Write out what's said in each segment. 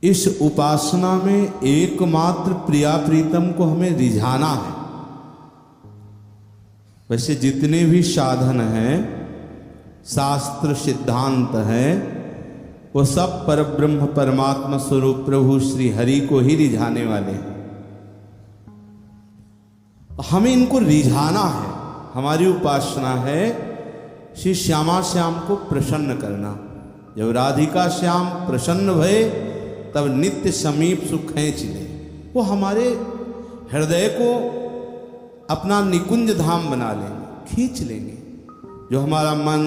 इस उपासना में एकमात्र प्रिया प्रीतम को हमें रिझाना है। वैसे जितने भी साधन हैं, शास्त्र सिद्धांत हैं, वो सब परब्रह्म परमात्मा स्वरूप प्रभु श्री हरि को ही रिझाने वाले हैं। हमें इनको रिझाना है। हमारी उपासना है श्री श्यामा श्याम को प्रसन्न करना। जब राधिका श्याम प्रसन्न भये तब नित्य समीप सुख खींच ले। वो हमारे हृदय को अपना निकुंज धाम बना लेंगे, खींच लेंगे। जो हमारा मन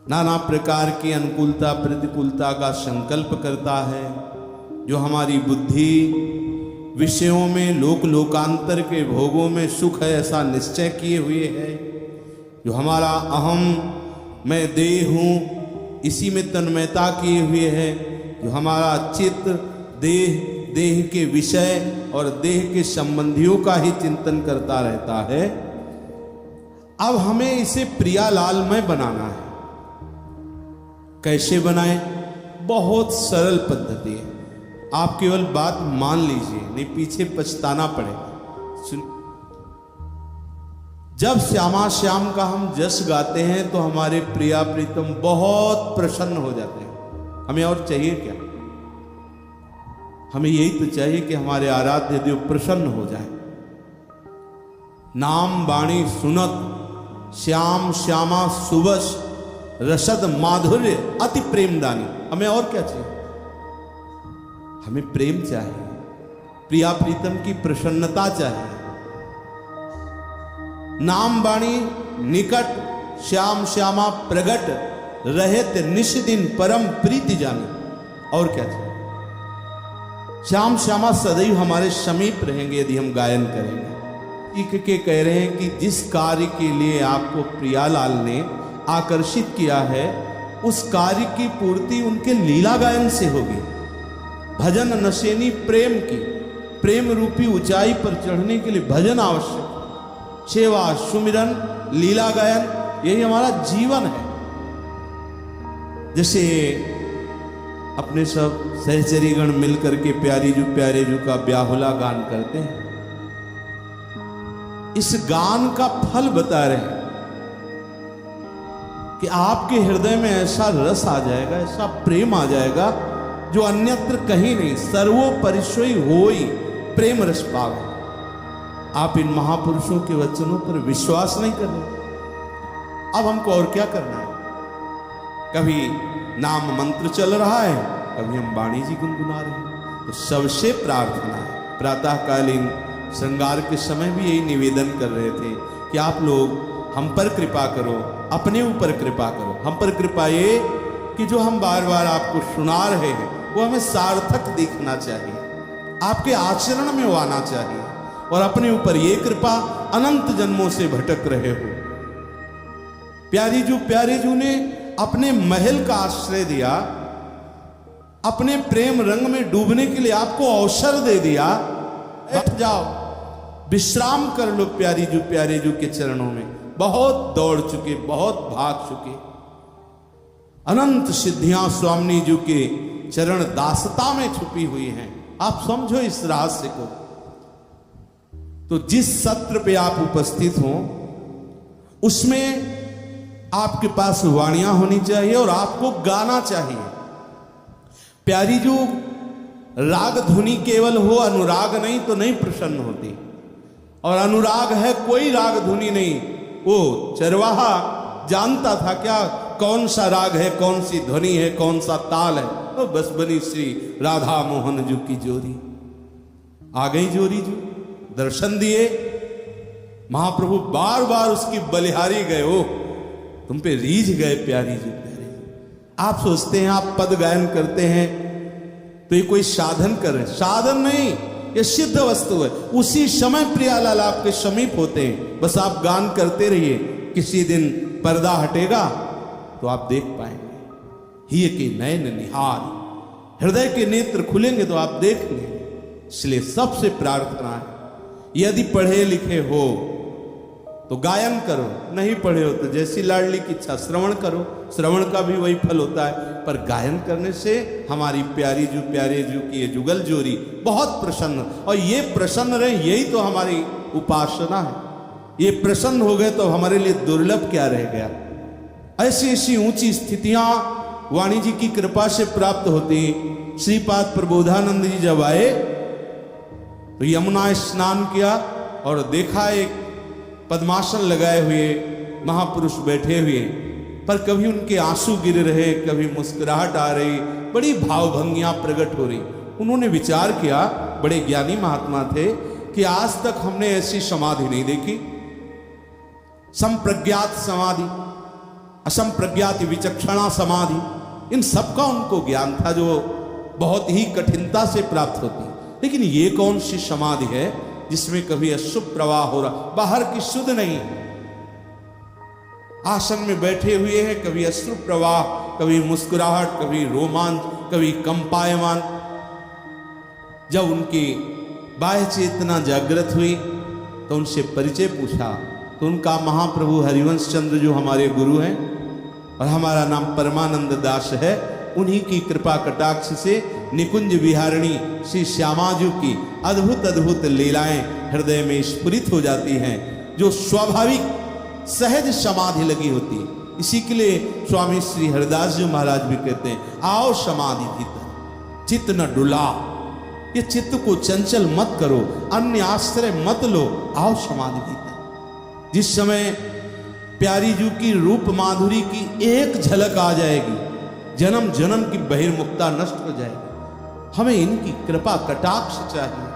नाना प्रकार की अनुकूलता प्रतिकूलता का संकल्प करता है, जो हमारी बुद्धि विषयों में लोक लोकांतर के भोगों में सुख है ऐसा निश्चय किए हुए है, जो हमारा अहम मैं देह हूँ इसी में तन्मयता किए हुए है, जो हमारा चित्त देह के विषय और देह के संबंधियों का ही चिंतन करता रहता है। अब हमें इसे प्रियालालमय बनाना है। कैसे बनाएं? बहुत सरल पद्धति है। आप केवल बात मान लीजिए, नहीं पीछे पछताना पड़ेगा। सुन, जब श्यामा श्याम का हम जस गाते हैं तो हमारे प्रिया प्रीतम बहुत प्रसन्न हो जाते हैं। हमें और चाहिए क्या? हमें यही तो चाहिए कि हमारे आराध्य देव प्रसन्न हो जाए। नाम बाणी सुनत श्याम श्यामा सुबस रसद माधुर्य अति प्रेमदानी। हमें और क्या चाहिए? हमें प्रेम चाहिए, प्रिया प्रीतम की प्रसन्नता चाहिए। नाम बाणी निकट श्याम श्यामा प्रगट रहत निश दिन परम प्रीति जानी। और क्या चाहिए? श्याम श्यामा सदैव हमारे समीप रहेंगे यदि हम गायन करेंगे। एक के कह रहे हैं कि जिस कार्य के लिए आपको प्रियालाल ने आकर्षित किया है उस कार्य की पूर्ति उनके लीला गायन से होगी। भजन नशेनी प्रेम की, प्रेम रूपी ऊंचाई पर चढ़ने के लिए भजन आवश्यक। सेवा सुमिरन लीला गायन यही हमारा जीवन है। जैसे अपने सब सहचरीगण मिलकर के प्यारे जू का ब्याहुला गान करते हैं। इस गान का फल बता रहे हैं कि आपके हृदय में ऐसा रस आ जाएगा, ऐसा प्रेम आ जाएगा जो अन्यत्र कहीं नहीं। सर्वोपरिश्रयी होई प्रेम रस पाव। आप इन महापुरुषों के वचनों पर विश्वास नहीं कर रहे। अब हमको और क्या करना है? कभी नाम मंत्र चल रहा है, कभी हम वाणी जी गुनगुना रहे हैं। तो सबसे प्रार्थना है, प्रातःकालीन श्रृंगार के समय भी यही निवेदन कर रहे थे कि आप लोग हम पर कृपा करो, अपने ऊपर कृपा करो। हम पर कृपा ये कि जो हम बार बार आपको सुना रहे हैं वो हमें सार्थक दिखना चाहिए, आपके आचरण में वो आना चाहिए। और अपने ऊपर ये कृपा अनंत जन्मों से भटक रहे हो। प्यारे जू ने अपने महल का आश्रय दिया, अपने प्रेम रंग में डूबने के लिए आपको अवसर दे दिया। बैठ जाओ, विश्राम कर लो प्यारे जू के चरणों में। बहुत दौड़ चुके, बहुत भाग चुके। अनंत सिद्धियां स्वामी जी के चरण दासता में छुपी हुई हैं। आप समझो इस रहस्य को। तो जिस सत्र पे आप उपस्थित हो उसमें आपके पास वाणियां होनी चाहिए और आपको गाना चाहिए। प्यारी जो राग धुनी केवल हो, अनुराग नहीं तो नहीं प्रसन्न होती। और अनुराग है कोई राग धुनी नहीं। वो चरवाहा जानता था क्या कौन सा राग है, कौन सी ध्वनि है, कौन सा ताल है। तो बस बनी श्री राधा मोहन जू की जोरी। आ गई जोरी जू, दर्शन दिए महाप्रभु, बार बार उसकी बलिहारी गए। हो तुम पे रीझ गए प्यारी जू। आप सोचते हैं आप पद गायन करते हैं तो ये कोई साधन कर रहे हैं। साधन नहीं, ये सिद्ध वस्तु है। उसी समय प्रियालाल आपके समीप होते हैं। बस आप गान करते रहिए, किसी दिन पर्दा हटेगा तो आप देख पाएंगे। ही के नयन निहार, हृदय के नेत्र खुलेंगे तो आप देख लेंगे। इसलिए सबसे प्रार्थना है, यदि पढ़े लिखे हो तो गायन करो, नहीं पढ़े हो तो जैसी लाडली की इच्छा श्रवण करो। श्रवण का भी वही फल होता है। पर गायन करने से हमारी प्यारे जू की ये जुगल जोरी बहुत प्रसन्न, और ये प्रसन्न रहे, यही तो हमारी उपासना है। ये प्रसन्न हो गए तो हमारे लिए दुर्लभ क्या रह गया। ऐसी ऐसी ऊंची स्थितियां वाणी जी की कृपा से प्राप्त होती। श्रीपाद प्रबोधानंद जी जब आए तो यमुना स्नान किया और देखा एक पद्मासन लगाए हुए महापुरुष बैठे हुए, पर कभी उनके आंसू गिर रहे, कभी मुस्कुराहट आ रही, बड़ी भावभंगियां प्रकट हो रही। उन्होंने विचार किया, बड़े ज्ञानी महात्मा थे, कि आज तक हमने ऐसी समाधि नहीं देखी। संप्रज्ञात समाधि, असंप्रज्ञात विचक्षणा समाधि, इन सबका उनको ज्ञान था जो बहुत ही कठिनता से प्राप्त होती। लेकिन ये कौन सी समाधि है जिसमें कभी अशुभ प्रवाह हो रहा, बाहर की शुद्ध नहीं, आसन में बैठे हुए हैं, कभी अश्रु प्रवाह, कभी मुस्कुराहट, कभी रोमांच, कभी कंपायमान। जब उनकी बाह्य चेतना जागृत हुई तो उनसे परिचय पूछा, तो उनका महाप्रभु हरिवंश चंद्र जो हमारे गुरु हैं और हमारा नाम परमानंद दास है, उन्हीं की कृपा कटाक्ष से निकुंज विहारिणी श्री श्यामाजू की अद्भुत अद्भुत लीलाएं हृदय में स्फुरित हो जाती हैं, जो स्वाभाविक सहज समाधि लगी होती है। इसी के लिए स्वामी श्री हरिदास जी महाराज भी कहते हैं, आओ समाधि भीतर, चित्त न डुला, ये चित्त को चंचल मत करो, अन्य आश्रय मत लो, आओ समाधि भीतर। जिस समय प्यारी जू की रूप माधुरी की एक झलक आ जाएगी, जन्म जन्म की बहिर्मुखता नष्ट हो जाएगी। हमें इनकी कृपा कटाक्ष चाहिए।